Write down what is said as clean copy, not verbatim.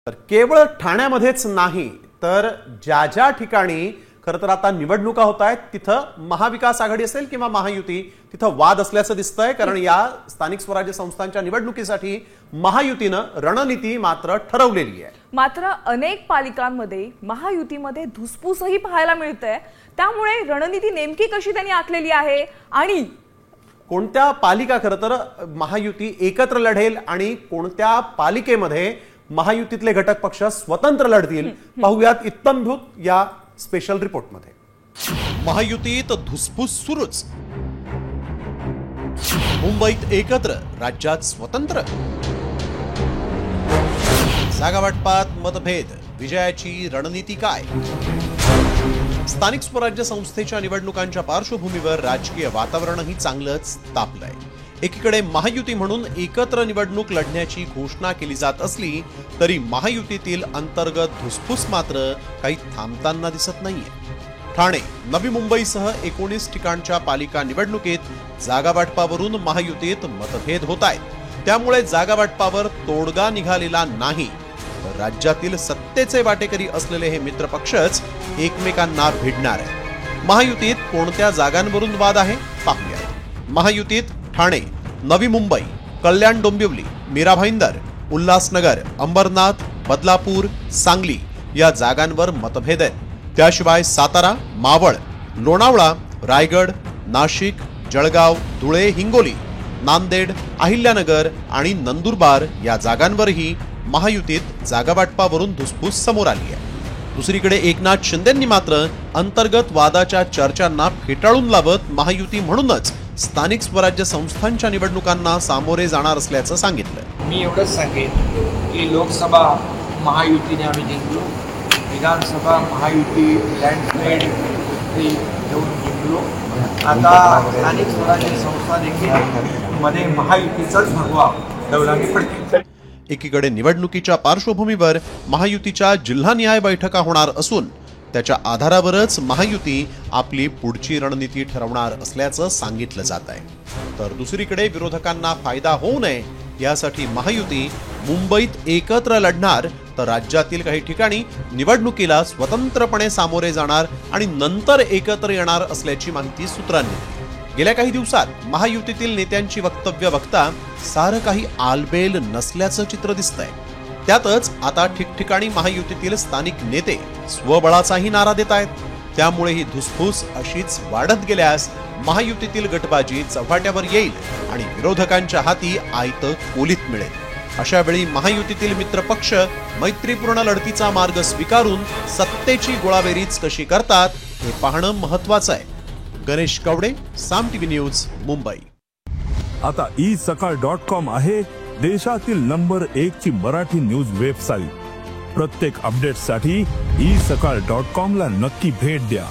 तर केवळ ठाण्यामध्येच नाही तर ज्या ठिकाणी खरं तर आता निवडणुका होत आहेत तिथं महाविकास आघाडी असेल किंवा महायुती तिथं वाद असल्याचं दिसतंय। कारण या स्थानिक स्वराज्य संस्थांच्या निवडणुकीसाठी महायुतीनं रणनीती मात्र ठरवलेली आहे। मात्र अनेक पालिकांमध्ये महायुतीमध्ये धुसफूसही पाहायला मिळते। त्यामुळे रणनीती नेमकी कशी त्यांनी आखलेली आहे आणि कोणत्या पालिका खरं तर महायुती एकत्र लढेल आणि कोणत्या पालिकेमध्ये महायुतीतले घटक पक्ष स्वतंत्र लढतील पाहूयात इत्तंभूत या स्पेशल रिपोर्ट मध्ये। महायुतीत धुसफूस सुरूच, मुंबईत एकत्र राज्यात स्वतंत्र, जागा वाटपात मतभेद, विजयाची रणनीती काय? स्थानिक स्वराज्य संस्थेच्या निवडणुकांच्या पार्श्वभूमीवर राजकीय वातावरणही चांगलंच तापलंय। एकीकडे महायुती म्हणून एकत्र निवडणूक लढण्याची घोषणा केली जात असली तरी महायुतीतील अंतर्गत धुसफूस मात्र काही थांबताना दिसत नाहीये। ठाणे, नवी मुंबईसह 19 ठिकाणच्या पालिका निवडणुकीत जागा वाटपावरून महायुतीत मतभेद होत आहेत। त्यामुळे जागा वाटपावर तोडगा निघालेला नाही तर राज्यातील सत्तेचे वाटेकरी असलेले हे मित्रपक्षच एकमेकांना भिडणार आहेत। महायुतीत कोणत्या जागांवरून वाद आहे पाहूया। महायुतीत ठाणे, नवी मुंबई, कल्याण डोंबिवली, मीरा भाईंदर, उल्हासनगर, अंबरनाथ, बदलापूर, सांगली या जागांवर मतभेद आहेत। त्याशिवाय सातारा, मावळ, लोणावळा, रायगड, नाशिक, जळगाव, धुळे, हिंगोली, नांदेड, अहिल्यानगर आणि नंदुरबार या जागांवरही महायुतीत जागावाटपावरून धुसफूस समोर आली आहे। दुसरीकडे एकनाथ शिंदेंनी मात्र अंतर्गत वादाच्या चर्चांना फेटाळून लावत महायुती म्हणूनच स्थानिक स्वराज्य संस्थांच्या निवडणुकांना सामोरे जाणार असल्याचं सांगितलं। मी एवढंच सांगेन की लोकसभा महायुतीने आम्ही जिंकलो, विधानसभा महायुती लँडस्लाइड घेऊन जिंकलो। आता स्थानिक स्वराज्य संस्था देखील मध्ये महायुतीचाच भगवा डवलाने पडतील। एकीकडे निवडणुकीच्या पार्श्वभूमीवर महायुतीच्या जिल्हानिहाय बैठका होणार असून त्याच्या आधारावरच महायुती आपली पुढची रणनीती ठरवणार असल्याचं सांगितलं जात आहे। तर दुसरीकडे विरोधकांना फायदा होऊ नये यासाठी महायुती मुंबईत एकत्र लढणार तर राज्यातील काही ठिकाणी निवडणुकीला स्वतंत्रपणे सामोरे जाणार आणि नंतर एकत्र येणार असल्याची माहिती सूत्रांनी दिली। गेल्या काही दिवसात महायुतीतील नेत्यांची वक्तव्य बघता सारं काही आलबेल नसल्याचं चित्र दिसतंय। त्यातच आता ठिकठिकाणी महायुतीतील स्थानिक नेते स्वबळाचाही नारा देत आहेत। त्यामुळे ही धुसफूस अशीच वाढत गेल्यास महायुतीतील गटबाजी चव्हाट्यावर येईल आणि विरोधकांच्या हाती आयतं कोलीत मिळेल। अशा वेळी महायुतीतील मित्रपक्ष मैत्रीपूर्ण लढतीचा मार्ग स्वीकारून सत्तेची गोळाबेरीज कशी करतात हे पाहणं महत्त्वाचं आहे। गणेश कवडे, साम टीव्ही न्यूज, मुंबई। आता isakal.com आहे देशातील नंबर 1 ची मराठी न्यूज वेबसाईट। प्रत्येक अपडेटसाठी isakal.com ला नक्की भेट द्या।